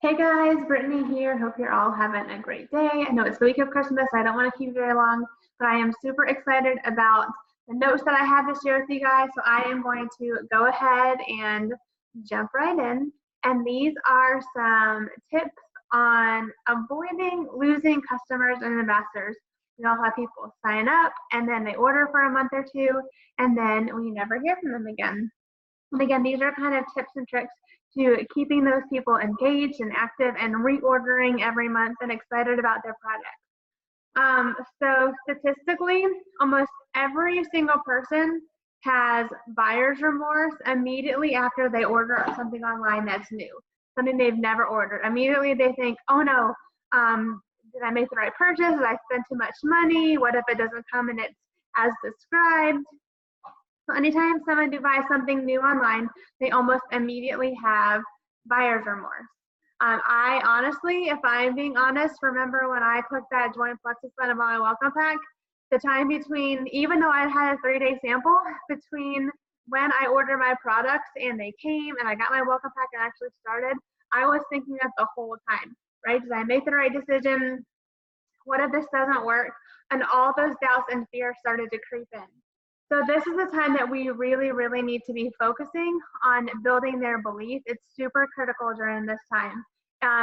Hey guys, Brittany here. Hope you're all having a great day. I know it's the week of Christmas. I don't want to keep you very long, but I am super excited about the notes that I have to share with you guys. So I am going to go ahead and jump right in. And these are some tips on avoiding losing customers and ambassadors. We all have people sign up and then they order for a month or two, and then we never hear from them again. And again, these are kind of tips and tricks to keeping those people engaged and active and reordering every month and excited about their product. So statistically, almost every single person has buyer's remorse immediately after they order something online that's new, something they've never ordered. Immediately they think, oh no, did I make the right purchase? Did I spend too much money? What if it doesn't come and it's as described? So anytime someone buys something new online, they almost immediately have buyer's remorse. I honestly, if I'm being honest, remember when I clicked that join Plexus button on my welcome pack, the time between, even though I had a 3-day sample, between when I ordered my products and they came and I got my welcome pack and actually started, I was thinking that the whole time, right? Did I make the right decision? What if this doesn't work? And all those doubts and fears started to creep in. So this is the time that we really, really need to be focusing on building their belief. It's super critical during this time.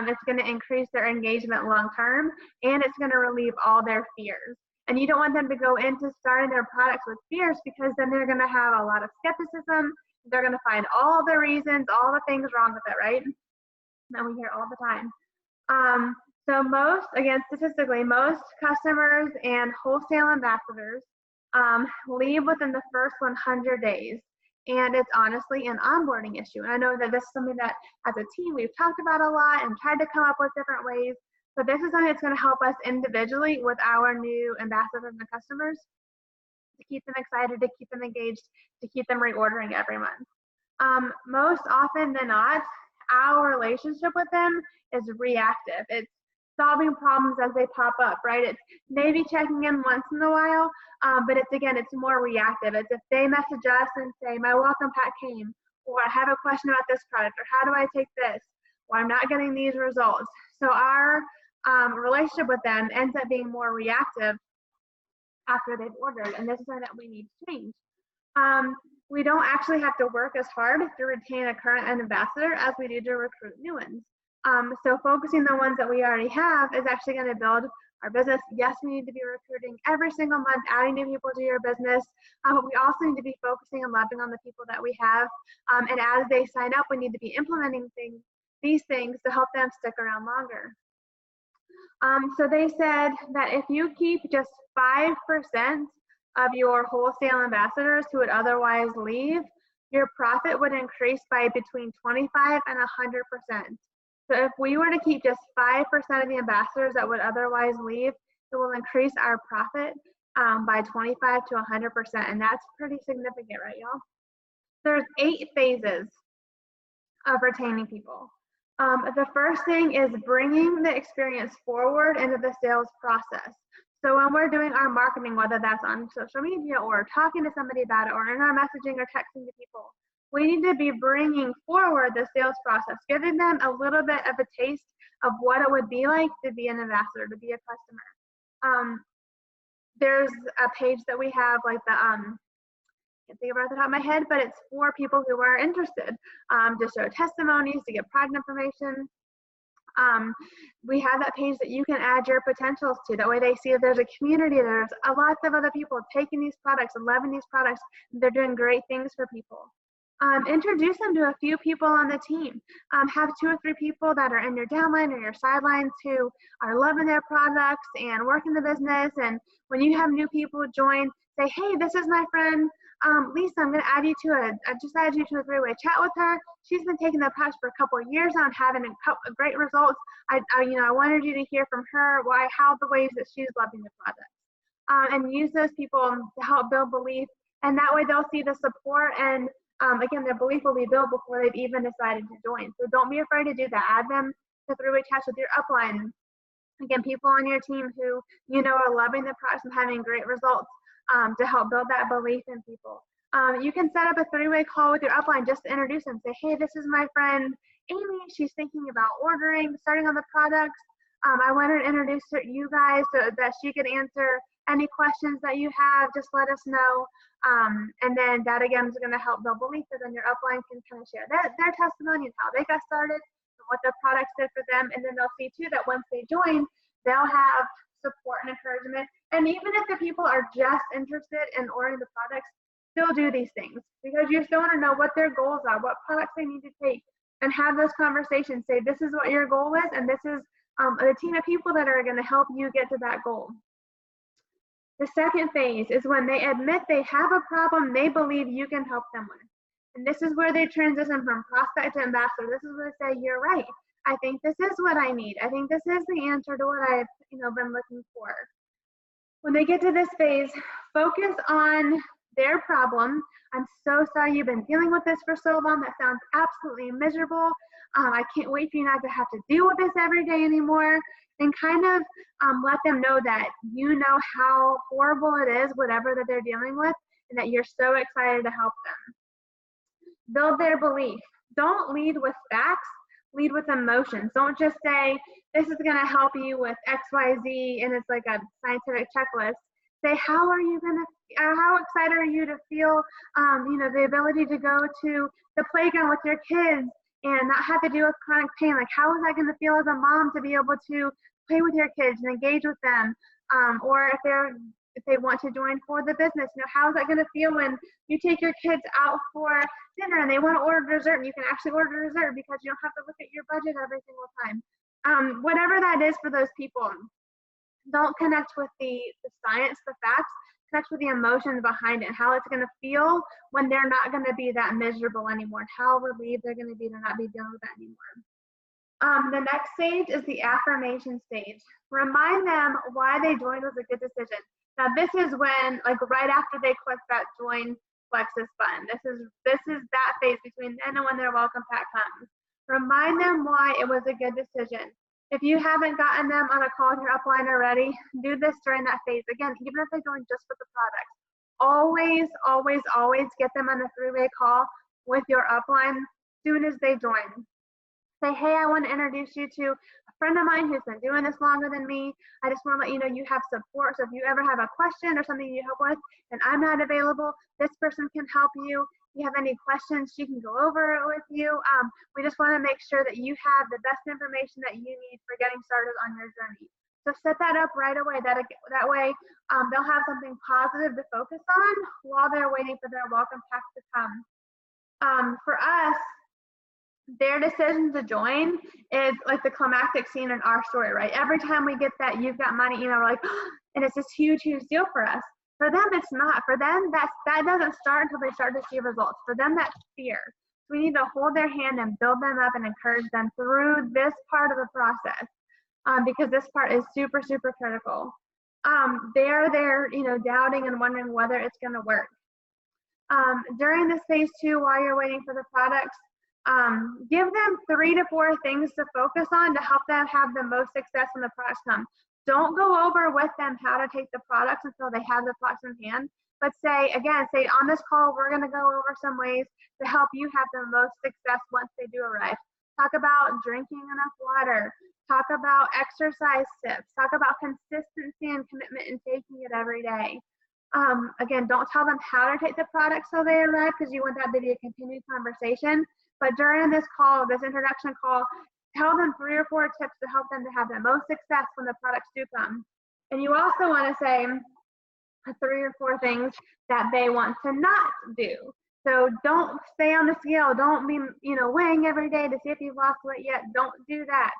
It's going to increase their engagement long term, and it's going to relieve all their fears. And you don't want them to go into starting their products with fears, because then they're going to have a lot of skepticism. They're going to find all the reasons, all the things wrong with it, right? And we hear all the time. So most, again, statistically, most customers and wholesale ambassadors leave within the first 100 days. And it's honestly an onboarding issue. And I know that this is something that as a team we've talked about a lot and tried to come up with different ways. But this is something that's going to help us individually with our new ambassadors and customers to keep them excited, to keep them engaged, to keep them reordering every month. Most often than not, our relationship with them is reactive. It's solving problems as they pop up, right? It's maybe checking in once in a while, but it's more reactive. It's if they message us and say, my welcome pack came, or I have a question about this product, or how do I take this, or I'm not getting these results. So our relationship with them ends up being more reactive after they've ordered, and this is something that we need to change. We don't actually have to work as hard to retain a current ambassador as we do to recruit new ones. So focusing on the ones that we already have is actually going to build our business. Yes, we need to be recruiting every single month, adding new people to your business, but we also need to be focusing and loving on the people that we have. And as they sign up, we need to be implementing these things to help them stick around longer. So they said that if you keep just 5% of your wholesale ambassadors who would otherwise leave, your profit would increase by between 25 and 100%. So if we were to keep just 5% of the ambassadors that would otherwise leave, it will increase our profit by 25 to 100%, and that's pretty significant, right, y'all? There's 8 phases of retaining people. The first thing is bringing the experience forward into the sales process. So when we're doing our marketing, whether that's on social media or talking to somebody about it or in our messaging or texting to people, we need to be bringing forward the sales process, giving them a little bit of a taste of what it would be like to be an ambassador, to be a customer. There's a page that we have, like the, I can't think of it off the top of my head, but it's for people who are interested, to show testimonies, to get product information. We have that page that you can add your potentials to. That way they see that there's a community, there's lots of other people taking these products and loving these products. They're doing great things for people. Introduce them to a few people on the team. Have 2 or 3 people that are in your downline or your sidelines who are loving their products and working the business. And when you have new people join, say, hey, this is my friend Lisa. I'm going to add you to I just added you to a 3-way chat with her. She's been taking the products for a couple of years now and having great results. I wanted you to hear from her how the ways that she's loving the product. And use those people to help build belief. And that way they'll see the support, and again, their belief will be built before they've even decided to join. So don't be afraid to do that. Add them to 3-way chats with your upline. Again, people on your team who are loving the products and having great results, to help build that belief in people. You can set up a 3-way call with your upline just to introduce them. Say, hey, this is my friend Amy, she's thinking about starting on the products. I wanted to introduce you guys so that she could answer any questions that you have. Just let us know. And then that again is going to help build belief, so then your upline can kind of share their testimony and how they got started and what the products did for them. And then they'll see too that once they join, they'll have support and encouragement. And even if the people are just interested in ordering the products, still do these things, because you still want to know what their goals are, what products they need to take, and have those conversations. Say, this is what your goal is, and this is a team of people that are going to help you get to that goal. The second phase is when they admit they have a problem they believe you can help them with. And this is where they transition from prospect to ambassador. This is where they say, you're right. I think this is what I need. I think this is the answer to what I've been looking for. When they get to this phase, focus on their problem. I'm so sorry you've been dealing with this for so long. That sounds absolutely miserable. I can't wait for you not to have to deal with this every day anymore. And kind of let them know that you know how horrible it is, whatever that they're dealing with, and that you're so excited to help them. Build their belief. Don't lead with facts, lead with emotions. Don't just say, this is going to help you with XYZ, and it's like a scientific checklist. Say, how excited are you to feel, the ability to go to the playground with your kids and not have to deal with chronic pain? Like, how is that going to feel as a mom to be able to play with your kids and engage with them? Or if they want to join for the business, how is that going to feel when you take your kids out for dinner and they want to order dessert, and you can actually order dessert because you don't have to look at your budget every single time. Whatever that is for those people. Don't connect with the science, the facts. Connect with the emotions behind it and how it's going to feel when they're not going to be that miserable anymore, and how relieved they're going to be to not be dealing with that anymore. The next stage is the affirmation stage. Remind them why they joined was a good decision. Now, this is when, like, right after they click that join Plexus button. This is that phase between then and when their welcome pack comes. Remind them why it was a good decision. If you haven't gotten them on a call with your upline already, do this during that phase. Again, even if they join just with the products, always, always, always get them on a three-way call with your upline as soon as they join. Say, hey, I want to introduce you to a friend of mine who's been doing this longer than me. I just want to let you know you have support. So if you ever have a question or something you need help with and I'm not available, this person can help you. If you have any questions, she can go over it with you. We just want to make sure that you have the best information that you need for getting started on your journey. So set that up right away. That way they'll have something positive to focus on while they're waiting for their welcome pack to come. For us, their decision to join is like the climactic scene in our story, right? Every time we get that "you've got money," we're like, oh, and it's this huge, huge deal for us. For them, it's not. For them, that doesn't start until they start to see results. For them, that's fear. So we need to hold their hand and build them up and encourage them through this part of the process, because this part is super, super critical. They're there, doubting and wondering whether it's going to work. During this phase 2, while you're waiting for the products, give them 3 to 4 things to focus on to help them have the most success when the products come. Don't go over with them how to take the products until they have the products in hand, but say on this call, we're going to go over some ways to help you have the most success once they do arrive. Talk about drinking enough water. Talk about exercise tips. Talk about consistency and commitment in taking it every day. Again, don't tell them how to take the products till they arrive, because you want that to be a continued conversation. But during this call, this introduction call, tell them 3 or 4 tips to help them to have the most success when the products do come. And you also want to say 3 or 4 things that they want to not do. So don't stay on the scale. Don't be, weighing every day to see if you've lost weight yet. Don't do that.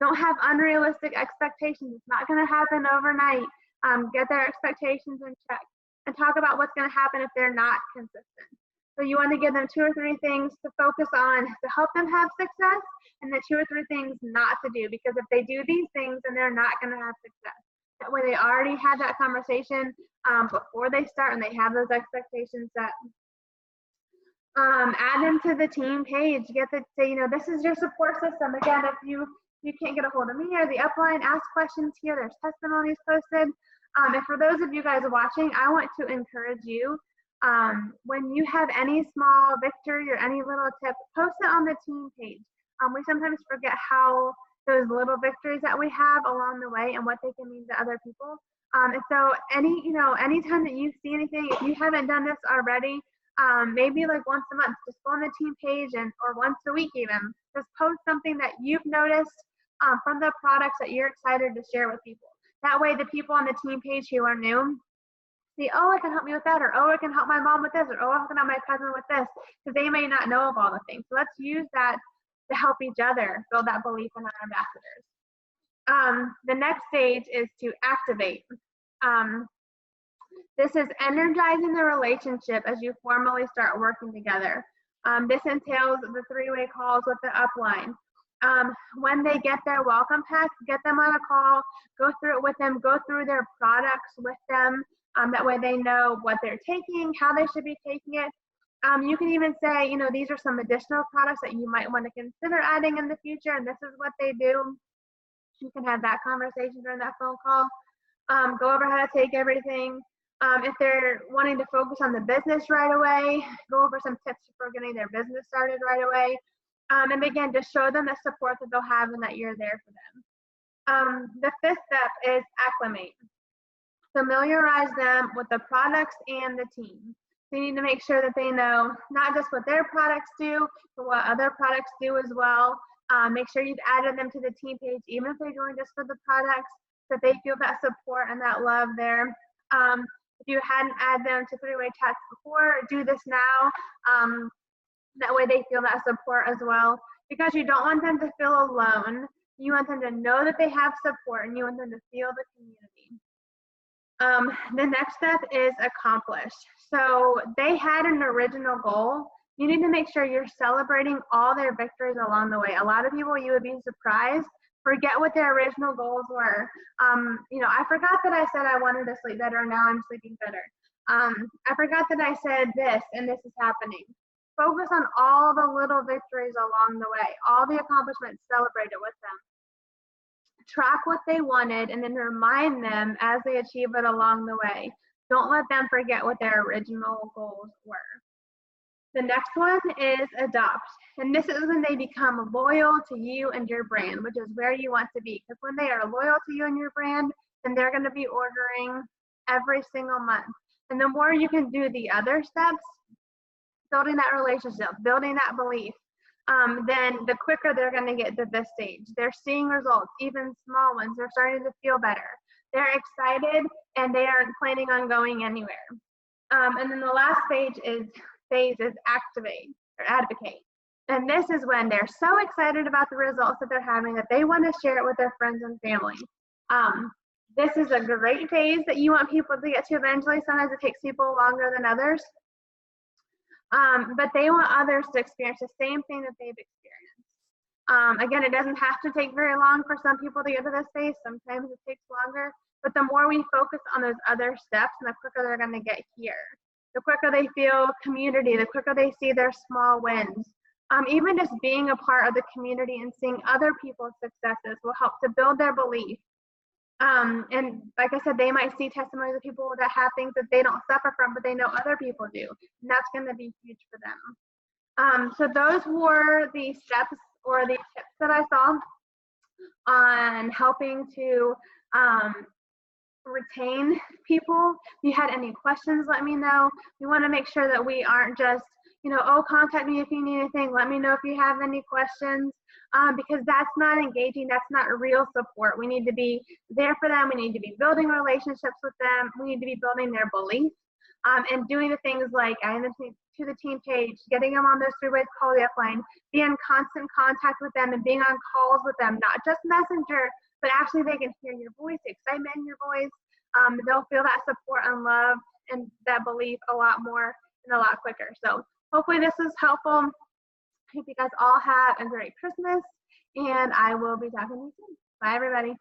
Don't have unrealistic expectations. It's not going to happen overnight. Get their expectations in check, and talk about what's going to happen if they're not consistent. So you want to give them 2 or 3 things to focus on to help them have success, and then 2 or 3 things not to do, because if they do these things, then they're not going to have success. That way they already had that conversation before they start, and they have those expectations set. Add them to the team page. Say, this is your support system. Again, if you can't get a hold of me or the upline, ask questions here. There's testimonies posted. And for those of you guys watching, I want to encourage you, when you have any small victory or any little tip, post it on the team page. We sometimes forget how those little victories that we have along the way and what they can mean to other people. And so anytime that you see anything, if you haven't done this already, maybe like once a month, just go on the team page or once a week even, just post something that you've noticed from the products that you're excited to share with people. That way the people on the team page who are new see, oh, it can help me with that, or oh, it can help my mom with this, or oh, I can help my cousin with this, because they may not know of all the things. So let's use that to help each other build that belief in our ambassadors. The next stage is to activate. This is energizing the relationship as you formally start working together. This entails the three-way calls with the upline. When they get their welcome pack, get them on a call, go through it with them, go through their products with them. That way they know what they're taking, how they should be taking it. You can even say, these are some additional products that you might want to consider adding in the future, and this is what they do. You can have that conversation during that phone call. Go over how to take everything. If they're wanting to focus on the business right away, go over some tips for getting their business started right away. And again, just show them the support that they'll have and that you're there for them. The fifth step is acclimate. Familiarize them with the products and the team. So you need to make sure that they know not just what their products do, but what other products do as well. Make sure you've added them to the team page, even if they're going just for the products, that they feel that support and that love there. If you hadn't added them to three-way chats before, do this now. That way they feel that support as well, because you don't want them to feel alone. You want them to know that they have support, and you want them to feel the community. The next step is accomplish. So they had an original goal. You need to make sure you're celebrating all their victories along the way. A lot of people, you would be surprised, forget what their original goals were. I forgot that I said I wanted to sleep better, and now I'm sleeping better. I forgot that I said this, and this is happening. Focus on all the little victories along the way, all the accomplishments, celebrate it with them. Track what they wanted and then remind them as they achieve it along the way. Don't let them forget what their original goals were. The next one is adopt. And this is when they become loyal to you and your brand, which is where you want to be. Because when they are loyal to you and your brand, then they're going to be ordering every single month. And the more you can do the other steps, building that relationship, building that belief, then the quicker they're going to get to this stage. They're seeing results, even small ones. They're starting to feel better. They're excited, and they aren't planning on going anywhere. And then the last phase is activate or advocate. And this is when they're so excited about the results that they're having that they want to share it with their friends and family. This is a great phase that you want people to get to eventually. Sometimes it takes people longer than others. But they want others to experience the same thing that they've experienced. Again, it doesn't have to take very long for some people to get to this phase. Sometimes it takes longer. But the more we focus on those other steps, and the quicker they're going to get here. The quicker they feel community, the quicker they see their small wins. Even just being a part of the community and seeing other people's successes will help to build their belief. And like I said, they might see testimonies of people that have things that they don't suffer from, but they know other people do. And that's going to be huge for them. So those were the steps or the tips that I saw on helping to retain people. If you had any questions, let me know. We want to make sure that we aren't just, oh, contact me if you need anything. Let me know if you have any questions. Because that's not engaging, that's not real support. We need to be there for them. We need to be building relationships with them. We need to be building their belief and doing the things like adding them to the team page, getting them on those three-way call the upline, be in constant contact with them and being on calls with them, not just messenger, but actually they can hear your voice, the excitement in your voice. They'll feel that support and love and that belief a lot more and a lot quicker. So hopefully this is helpful. I hope you guys all have a great Christmas, and I will be talking to you soon. Bye, everybody.